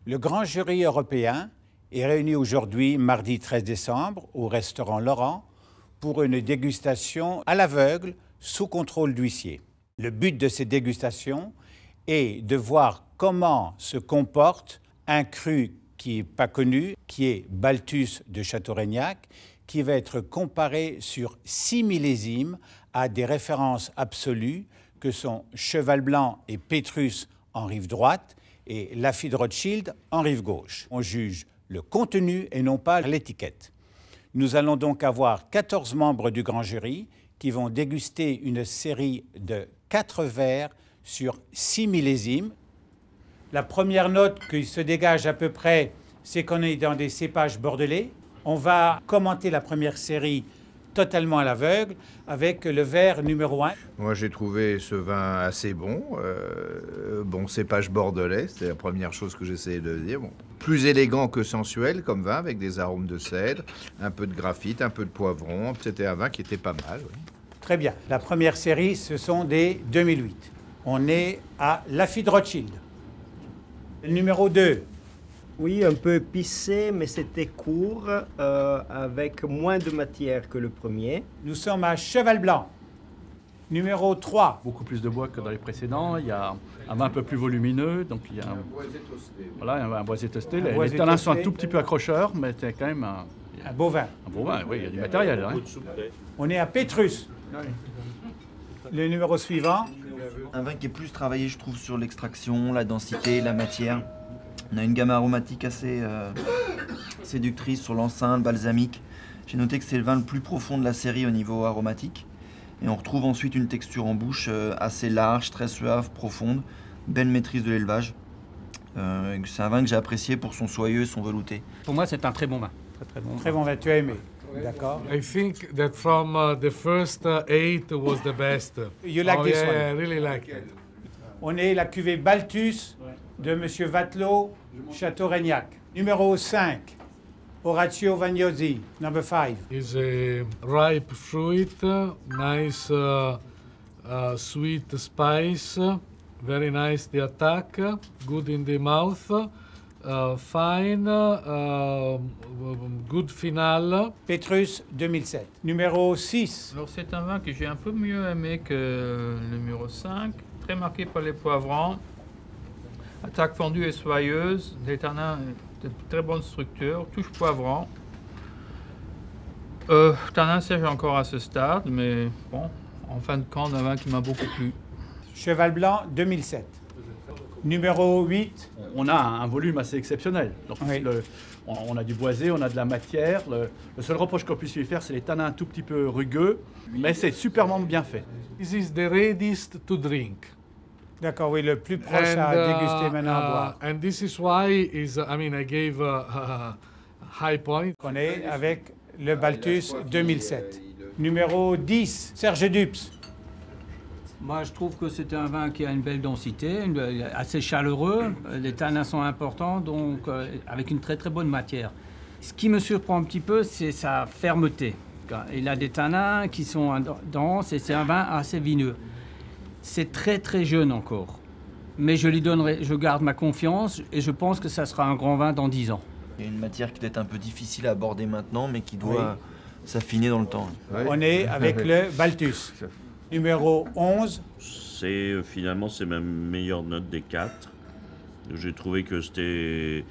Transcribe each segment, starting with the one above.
Le grand jury européen est réuni aujourd'hui, mardi 13 décembre, au restaurant Laurent, pour une dégustation à l'aveugle, sous contrôle d'huissier. Le but de ces dégustations est de voir comment se comporte un cru qui n'est pas connu, qui est Balthus de Châteaurignac, qui va être comparé sur 6 millésimes à des références absolues que sont Cheval Blanc et Pétrus en rive droite et Lafite Rothschild en rive gauche. On juge le contenu et non pas l'étiquette. Nous allons donc avoir 14 membres du grand jury qui vont déguster une série de 4 verres sur 6 millésimes. La première note qui se dégage à peu près, c'est qu'on est dans des cépages bordelais. On va commenter la première série totalement à l'aveugle avec le verre numéro 1. Moi, j'ai trouvé ce vin assez bon. Bon cépage bordelais, c'est la première chose que j'essayais de dire. Bon. Plus élégant que sensuel comme vin, avec des arômes de cèdre, un peu de graphite, un peu de poivron. C'était un vin qui était pas mal. Oui. Très bien. La première série, ce sont des 2008. On est à Lafite Rothschild. Le numéro 2. Oui, un peu épicé, mais c'était court, avec moins de matière que le premier. Nous sommes à Cheval Blanc. Numéro 3. Beaucoup plus de bois que dans les précédents. Il y a un vin un peu plus volumineux. Donc il y a un boisé toasté. Voilà, un boisé toasté. Les tanins sont un tout petit peu accrocheurs, mais c'est quand même un beau vin. Un beau vin, oui, il y a du matériel. Hein. On est à Pétrus. Oui. Le numéro suivant. Un vin qui est plus travaillé, je trouve, sur l'extraction, la densité, la matière. On a une gamme aromatique assez séductrice sur l'encens, le balsamique. J'ai noté que c'est le vin le plus profond de la série au niveau aromatique. Et on retrouve ensuite une texture en bouche assez large, très suave, profonde. Belle maîtrise de l'élevage. C'est un vin que j'ai apprécié pour son soyeux et son velouté. Pour moi, c'est un très bon vin. Très bon vin, tu as aimé. D'accord. I think that from the first 8 was the best. You like this one? Yeah, I really like it. On est la cuvée Balthus de M. Vatelot, Châteaurignac. Numéro 5, Orazio Vagnosi, number 5. It's a ripe fruit, nice sweet spice, very nice the attack, good in the mouth. Fine, good final. Pétrus 2007. Numéro 6. Alors c'est un vin que j'ai un peu mieux aimé que le numéro 5. Très marqué par les poivrons. Attaque fondue et soyeuse. Des tanins de très bonne structure. Touche poivron. Tanin sèche encore à ce stade, mais bon, en fin de compte, un vin qui m'a beaucoup plu. Cheval Blanc 2007. Numéro 8. On a un volume assez exceptionnel. Donc, oui. On a du boisé, on a de la matière. Le seul reproche qu'on puisse lui faire, c'est les tanins un tout petit peu rugueux, mais c'est superment bien fait. This is the readiest to drink. D'accord, oui, le plus proche à déguster maintenant à boire. And this is why I gave a high point. On est avec le Balthus 2007. Numéro 10, Serge Dups. Moi, je trouve que c'est un vin qui a une belle densité, assez chaleureux. Les tanins sont importants, donc avec une très très bonne matière. Ce qui me surprend un petit peu, c'est sa fermeté. Il a des tanins qui sont denses et c'est un vin assez vineux. C'est très très jeune encore, mais je garde ma confiance et je pense que ça sera un grand vin dans 10 ans. Il y a une matière qui doit être un peu difficile à aborder maintenant, mais qui doit s'affiner dans le temps. Oui. On est avec le Balthus. Numéro 11. Finalement, c'est ma meilleure note des 4. J'ai trouvé que c'était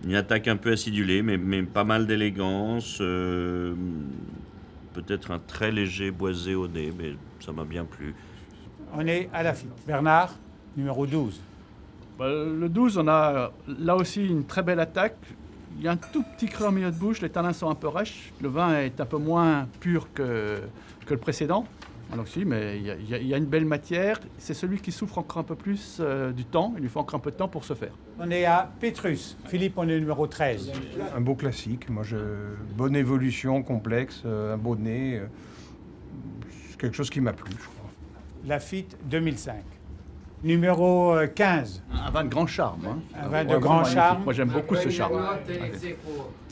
une attaque un peu acidulée, mais pas mal d'élégance. Peut-être un très léger boisé au nez, mais ça m'a bien plu. On est à Lafite. Bernard, numéro 12. Le 12, on a là aussi une très belle attaque. Il y a un tout petit creux en milieu de bouche, les tanins sont un peu rêches. Le vin est un peu moins pur que le précédent. Alors si, mais il y a une belle matière. C'est celui qui souffre encore un peu plus du temps. Il lui faut encore un peu de temps pour se faire. On est à Pétrus. Philippe, on est numéro 13. Un beau classique. Bonne évolution, complexe, un beau nez. C'est quelque chose qui m'a plu, je crois. Lafite 2005. Numéro 15. Un vin de grand charme. Hein. Un vin de grand charme. Moi, j'aime beaucoup ce charme.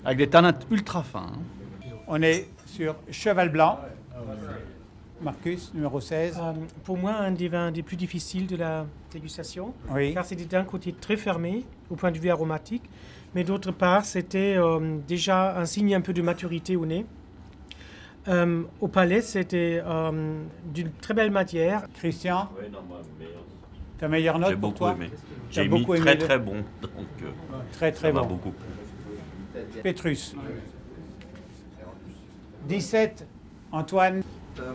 Avec des tanins ultra fins. Hein. On est sur Cheval Blanc. Marcus, numéro 16. Pour moi, un des vins des plus difficiles de la dégustation, Oui. car c'était d'un côté très fermé au point de vue aromatique, mais d'autre part, c'était déjà un signe un peu de maturité au nez. Au palais, c'était d'une très belle matière. Christian, Ouais, non, moi, meilleur. ta meilleure note J'ai pour beaucoup toi? aimé. T'as J'ai mis beaucoup aimé très le- très bon. Donc, Très très ça m'a bon. beaucoup plu. Pétrus. 17, Antoine.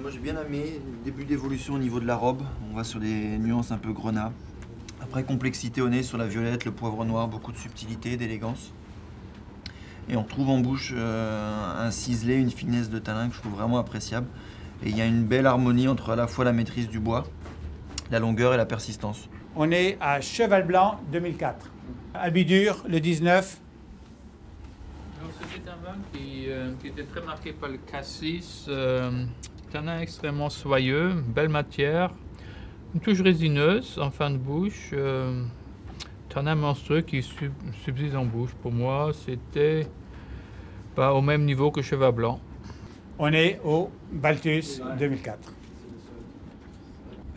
Moi j'ai bien aimé le début d'évolution au niveau de la robe. On va sur des nuances un peu grenat. Après complexité au nez sur la violette, le poivre noir, beaucoup de subtilité, d'élégance. Et on retrouve en bouche un ciselé, une finesse de tanin que je trouve vraiment appréciable. Et il y a une belle harmonie entre à la fois la maîtrise du bois, la longueur et la persistance. On est à Cheval Blanc 2004. Albidur, le 19. C'était un vin qui était très marqué par le cassis, tanin extrêmement soyeux, belle matière, une touche résineuse en fin de bouche, tanin monstrueux qui subsiste en bouche. Pour moi, c'était pas au même niveau que Cheval Blanc. On est au Balthus 2004.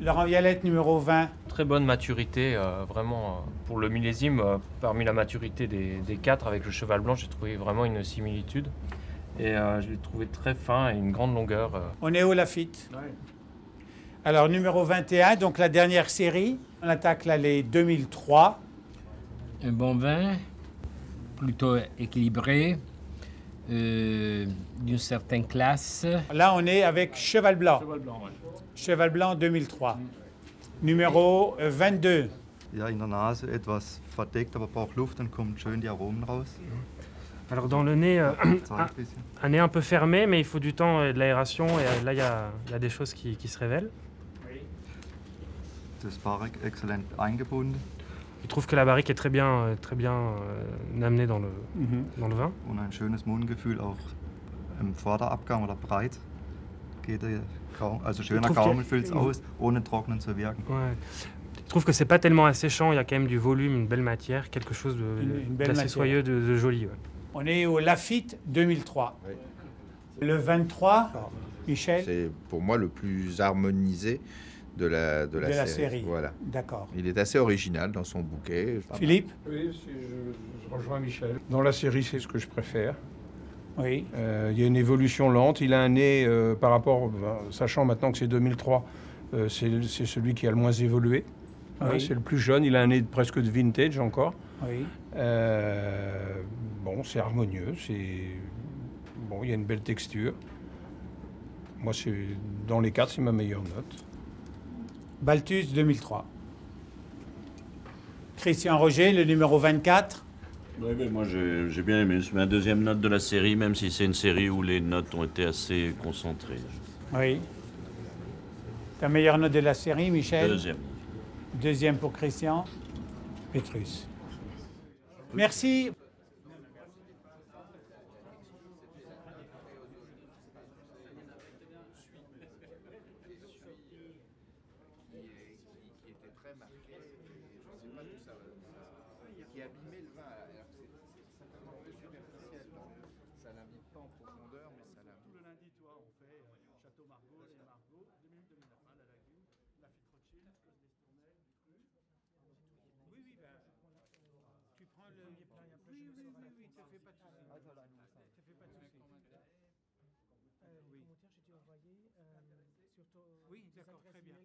Laurent Vialette, numéro 20. Très bonne maturité, vraiment, pour le millésime, parmi la maturité des 4 avec le Cheval Blanc, j'ai trouvé vraiment une similitude. Et je l'ai trouvé très fin et une grande longueur. On est au Lafite. Alors, numéro 21, donc la dernière série. On attaque là les 2003. Un bon vin, plutôt équilibré, d'une certaine classe. Là, on est avec Cheval Blanc. Cheval Blanc, ouais. Cheval Blanc 2003. Numéro 22. Ja, in der Nase etwas verdeckt, aber braucht Luft, dann kommen schön die Aromen raus. Alors dans le nez, Zeig ein bisschen. un nez un peu fermé, mais il faut du temps et de l'aération, et là il y a des choses qui se révèlent. Das Barrik exzellent eingebunden. Je trouve que la barrique est très bien amenée dans le vin. Und ein schönes Mundgefühl auch im Vorderabgang oder breit. Geht kaum, also schöner trouve qu'il y a- Gaumen füllt es aus, ohne trocknen zu wirken. Ouais. Je trouve que c'est pas tellement asséchant, il y a quand même du volume, une belle matière, quelque chose Une belle d'assez matière. soyeux, de joli. Ouais. On est au Lafite 2003. Le 23, Michel, C'est pour moi le plus harmonisé de la de la série. Voilà. D'accord. Il est assez original dans son bouquet. Philippe? Oui, je rejoins Michel. Dans la série, c'est ce que je préfère. Oui. Il y a une évolution lente. Il a un nez par rapport, sachant maintenant que c'est 2003, c'est celui qui a le moins évolué. Oui. C'est le plus jeune. Il a un nez presque de vintage encore. Oui. Bon, c'est harmonieux. Bon, il y a une belle texture. Moi, dans les 4, c'est ma meilleure note. Balthus 2003. Christian Roger, le numéro 24. Ouais, mais moi j'ai bien aimé. C'est ma deuxième note de la série, même si c'est une série où les notes ont été assez concentrées. Oui. Ta meilleure note de la série, Michel? Deuxième. Deuxième pour Christian. Pétrus. Merci. Qui abîmait le vin, alors que c'est simplement superficiel. Ça l'invite pas en profondeur, mais ça l'invite. Tout le lundi, toi, on fait Château Margaux, les Margaux, 2009, la Lagune, la Fitte Rothschild, Clos d'Estournel, du Cru. Oui, oui, ben, tu prends le... Oui, oui, te fais pas de soucis. Te fais pas de soucis. Commentaire, je t'ai envoyé sur ton... Oui, d'accord, très bien.